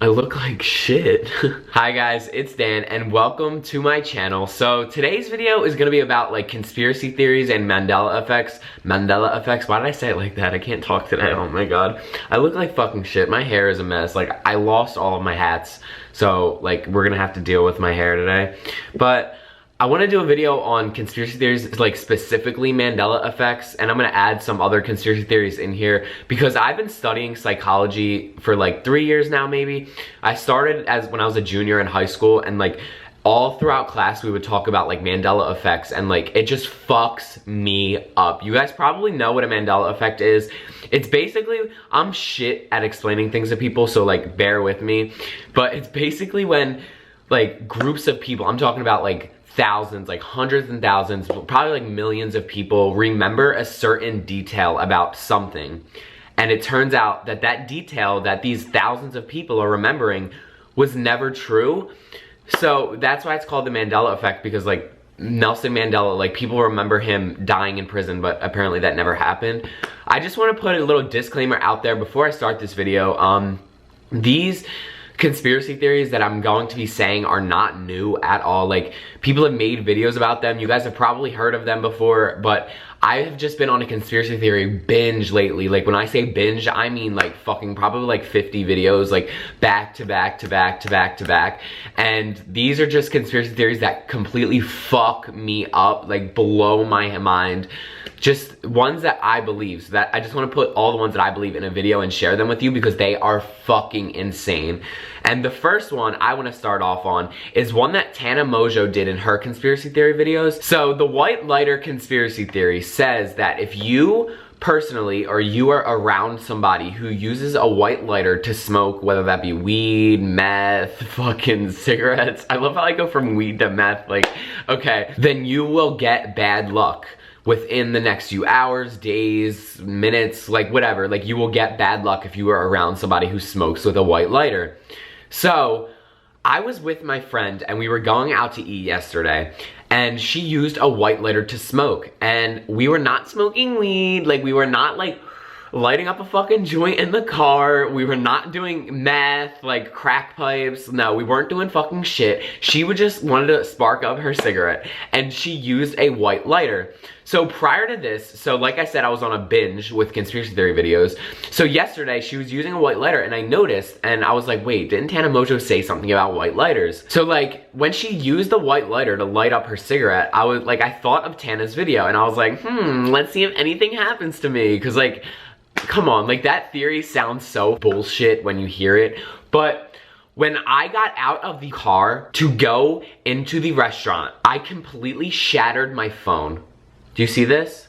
I look like shit. Hi guys, it's Dan and welcome to my channel. So today's video is gonna be about like conspiracy theories and Mandela effects. Mandela effects, why did I say it like that? I can't talk today, oh my god. I look like fucking shit, my hair is a mess. Like I lost all of my hats. So like we're gonna have to deal with my hair today. But I want to do a video on conspiracy theories, like specifically Mandela effects, and I'm going to add some other conspiracy theories in here because I've been studying psychology for like 3 years now maybe. I started when I was a junior in high school, and like all throughout class we would talk about like Mandela effects, and like it just fucks me up. You guys probably know what a Mandela effect is. It's basically, I'm shit at explaining things to people, so like bear with me, but it's basically when like groups of people, I'm talking about like thousands, like hundreds and thousands, probably like millions of people remember a certain detail about something. And it turns out that that detail that these thousands of people are remembering was never true. So that's why it's called the Mandela effect, because like Nelson Mandela, like people remember him dying in prison, but apparently that never happened. I just want to put a little disclaimer out there before I start this video. These conspiracy theories that I'm going to be saying are not new at all. Like people have made videos about them. You guys have probably heard of them before, but I have just been on a conspiracy theory binge lately. Like when I say binge, I mean like fucking probably like 50 videos, like back to back to back to back to back. And these are just conspiracy theories that completely fuck me up, like blow my mind. Just ones that I believe. So that I just want to put all the ones that I believe in a video and share them with you because they are fucking insane. And the first one I want to start off on is one that Tana Mojo did in her conspiracy theory videos. So the white lighter conspiracy theory says that if you personally or you are around somebody who uses a white lighter to smoke, whether that be weed, meth, fucking cigarettes, I love how I go from weed to meth, like, okay, then you will get bad luck within the next few hours, days, minutes, like whatever. Like you will get bad luck if you are around somebody who smokes with a white lighter. So I was with my friend and we were going out to eat yesterday, and she used a white lighter to smoke, and we were not smoking weed. Like we were not like lighting up a fucking joint in the car. We were not doing meth, like crack pipes. No, we weren't doing fucking shit. She would just wanted to spark up her cigarette, and she used a white lighter. So prior to this, so like I said, I was on a binge with conspiracy theory videos. So yesterday she was using a white lighter, and I noticed, and I was like, wait, didn't Tana Mojo say something about white lighters? So like when she used the white lighter to light up her cigarette, I was like, I thought of Tana's video, and I was like, let's see if anything happens to me. Cause like, come on, like that theory sounds so bullshit when you hear it. But when I got out of the car to go into the restaurant, I completely shattered my phone. Do you see this?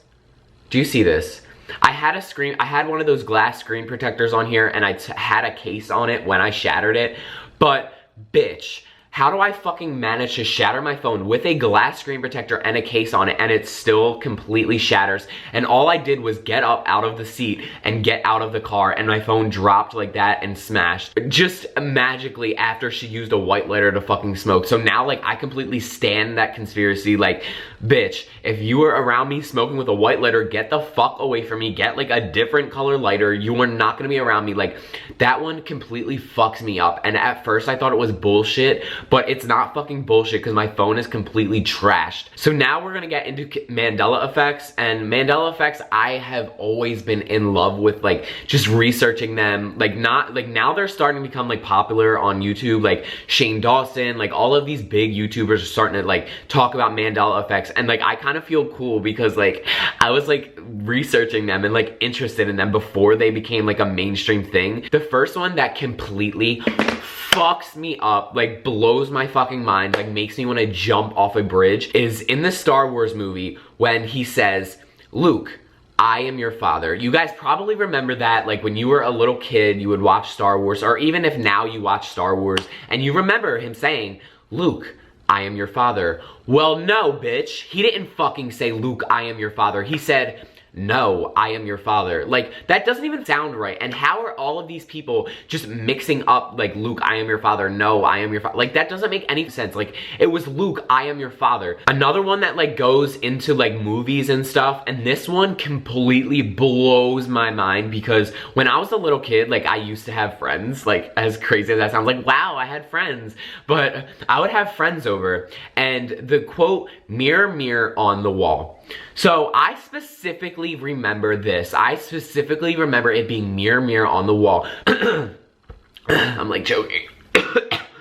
Do you see this? I had one of those glass screen protectors on here, and I had a case on it when I shattered it. But bitch, how do I fucking manage to shatter my phone with a glass screen protector and a case on it, and it still completely shatters? And all I did was get up out of the seat and get out of the car, and my phone dropped like that and smashed. Just magically after she used a white lighter to fucking smoke. So now like I completely stand that conspiracy. Like, bitch, if you were around me smoking with a white lighter, get the fuck away from me. Get like a different color lighter. You are not gonna be around me. Like that one completely fucks me up. And at first I thought it was bullshit, but it's not fucking bullshit because my phone is completely trashed. So now we're gonna get into Mandela effects. And Mandela effects, I have always been in love with, like just researching them. Like now they're starting to become like popular on YouTube. Like Shane Dawson, like all of these big YouTubers are starting to like talk about Mandela effects. And like I kind of feel cool because like I was like researching them and like interested in them before they became like a mainstream thing. The first one that completely fucks me up, like blows my fucking mind, like makes me want to jump off a bridge, is in the Star Wars movie when he says, "Luke, I am your father." You guys probably remember that, like when you were a little kid, you would watch Star Wars, or even if now you watch Star Wars and you remember him saying, "Luke, I am your father." Well, no, bitch. He didn't fucking say, "Luke, I am your father." He said, no, I am your father. Like, that doesn't even sound right. And how are all of these people just mixing up, like, Luke, I am your father, no, I am your father. Like, that doesn't make any sense. Like, it was Luke, I am your father. Another one that, like, goes into, like, movies and stuff, and this one completely blows my mind, because when I was a little kid, like, I used to have friends, like, as crazy as that sounds, like, wow, I had friends. But I would have friends over, and the quote, mirror, mirror on the wall. So I specifically remember this. I specifically remember it being mirror, mirror on the wall. I'm like joking.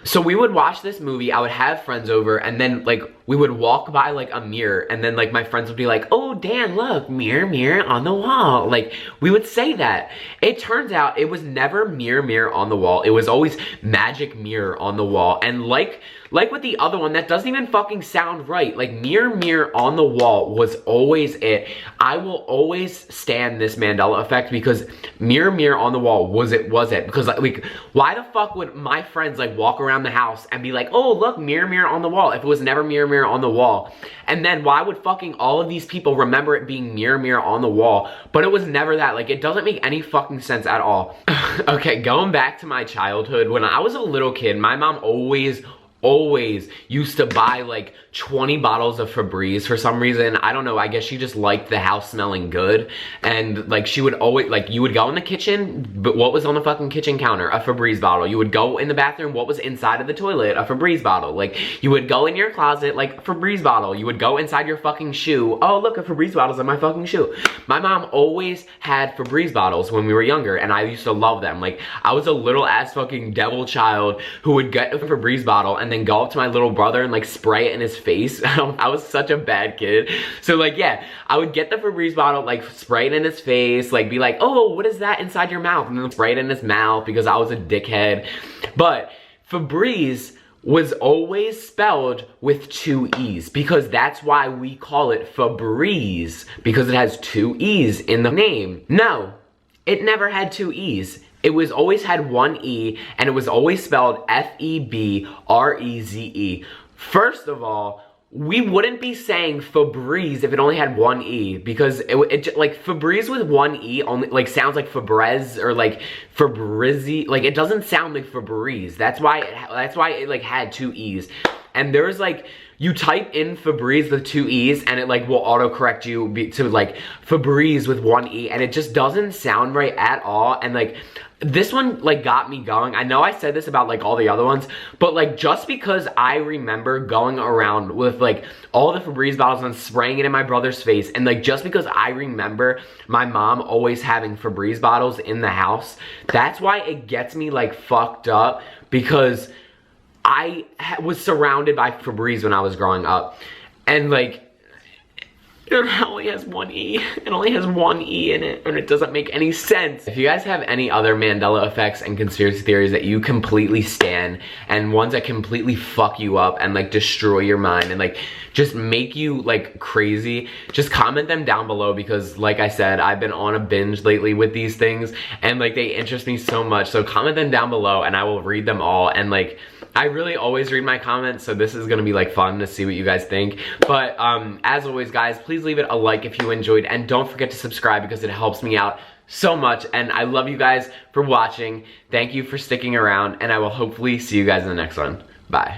So we would watch this movie, I would have friends over, and then like we would walk by like a mirror, and then like my friends would be like, oh Dan, look, mirror, mirror on the wall. Like, we would say that. It turns out it was never mirror, mirror on the wall. It was always magic mirror on the wall. And like with the other one, that doesn't even fucking sound right. Like, mirror, mirror on the wall was always it. I will always stand this Mandela effect, because mirror, mirror on the wall was it. Because like, why the fuck would my friends like walk around the house and be like, oh look, mirror, mirror on the wall, if it was never mirror, mirror on the wall? And then why would fucking all of these people remember it being mirror, mirror on the wall, but it was never that? Like, it doesn't make any fucking sense at all. Okay, going back to my childhood, when I was a little kid, my mom always used to buy like 20 bottles of Febreze for some reason. I don't know, I guess she just liked the house smelling good. And like, she would always, like, you would go in the kitchen, but what was on the fucking kitchen counter? A Febreze bottle. You would go in the bathroom, what was inside of the toilet? A Febreze bottle. Like, you would go in your closet, like, Febreze bottle. You would go inside your fucking shoe. Oh look, a Febreze bottle's in my fucking shoe. My mom always had Febreze bottles when we were younger, and I used to love them. Like, I was a little ass fucking devil child who would get a Febreze bottle and then go up to my little brother and like spray it in his face. I was such a bad kid. So like, yeah, I would get the Febreze bottle, like spray it in his face, like be like, oh, what is that inside your mouth? And then spray it in his mouth, because I was a dickhead. But Febreze was always spelled with 2 E's, because that's why we call it Febreze, because it has 2 E's in the name. No, it never had 2 E's. It was always had 1 E, and it was always spelled F-E-B-R-E-Z-E. First of all, we wouldn't be saying Febreze if it only had 1 E, because it like Febreze with 1 E only like sounds like Febreze or like Febrizi. Like, it doesn't sound like Febreze. That's why it like had 2 E's. And there's like, you type in Febreze with 2 E's and it like will autocorrect you to like Febreze with 1 E, and it just doesn't sound right at all. And like, this one like got me going. I know I said this about like all the other ones, but like, just because I remember going around with like all the Febreze bottles and spraying it in my brother's face, and like, just because I remember my mom always having Febreze bottles in the house, that's why it gets me like fucked up, because I was surrounded by Febreze when I was growing up, and like, it only has 1 E. It only has 1 E in it, and it doesn't make any sense. If you guys have any other Mandela effects and conspiracy theories that you completely stan, and ones that completely fuck you up and like destroy your mind and like just make you like crazy, just comment them down below, because like I said, I've been on a binge lately with these things, and like, they interest me so much. So comment them down below and I will read them all. And like, I really always read my comments, so this is gonna be like fun to see what you guys think. But as always guys, please leave it a like if you enjoyed, and don't forget to subscribe, because it helps me out so much. And I love you guys for watching. Thank you for sticking around, and I will hopefully see you guys in the next one. Bye.